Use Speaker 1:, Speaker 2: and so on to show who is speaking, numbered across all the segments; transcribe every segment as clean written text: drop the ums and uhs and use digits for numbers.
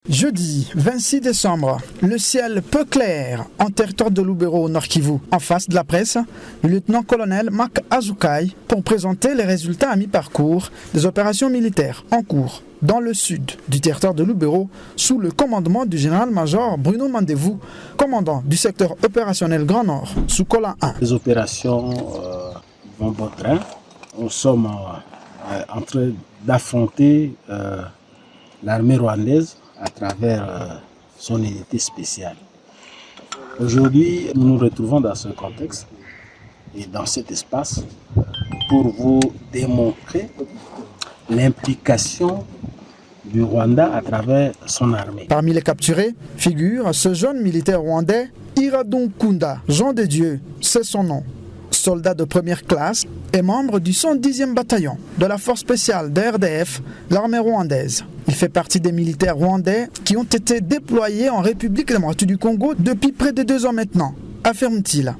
Speaker 1: Jeudi 26 décembre, le ciel peu clair en territoire de Lubero au Nord Kivu. En face de la presse, le lieutenant-colonel Mark Azukai pour présenter les résultats à mi-parcours des opérations militaires en cours dans le sud du territoire de Lubero sous le commandement du général-major Bruno Mandevou, commandant du secteur opérationnel Grand Nord sous Colin 1.
Speaker 2: Les opérations vont bon train. Nous sommes en train d'affronter l'armée rwandaise à travers son unité spéciale. Aujourd'hui, nous nous retrouvons dans ce contexte et dans cet espace pour vous démontrer l'implication du Rwanda à travers son armée.
Speaker 1: Parmi les capturés figure ce jeune militaire rwandais, Iradon Kunda, Jean de Dieu, c'est son nom. Soldat de première classe et membre du 110e bataillon de la force spéciale de RDF, l'armée rwandaise. Il fait partie des militaires rwandais qui ont été déployés en République démocratique du Congo depuis près de 2 ans maintenant, affirme-t-il.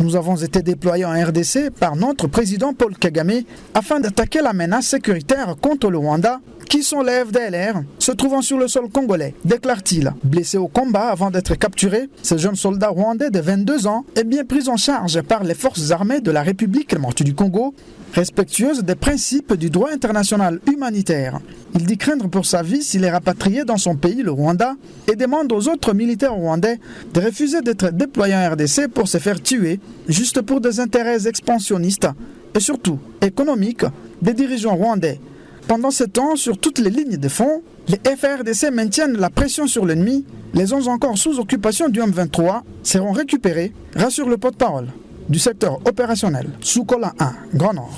Speaker 1: Nous avons été déployés en RDC par notre président Paul Kagame afin d'attaquer la menace sécuritaire contre le Rwanda qui sont les FDLR se trouvant sur le sol congolais, déclare-t-il. Blessé au combat avant d'être capturé, ce jeune soldat rwandais de 22 ans est bien pris en charge par les forces armées de la République démocratique du Congo, respectueuse des principes du droit international humanitaire. Il dit craindre pour sa vie s'il est rapatrié dans son pays, le Rwanda, et demande aux autres militaires rwandais de refuser d'être déployés en RDC pour se faire tuer, juste pour des intérêts expansionnistes et surtout économiques des dirigeants rwandais. Pendant ce temps, sur toutes les lignes de front, les FARDC maintiennent la pression sur l'ennemi. Les 11 encore sous occupation du M23 seront récupérés, rassure le porte-parole du secteur opérationnel sous Colin 1, Grand Nord.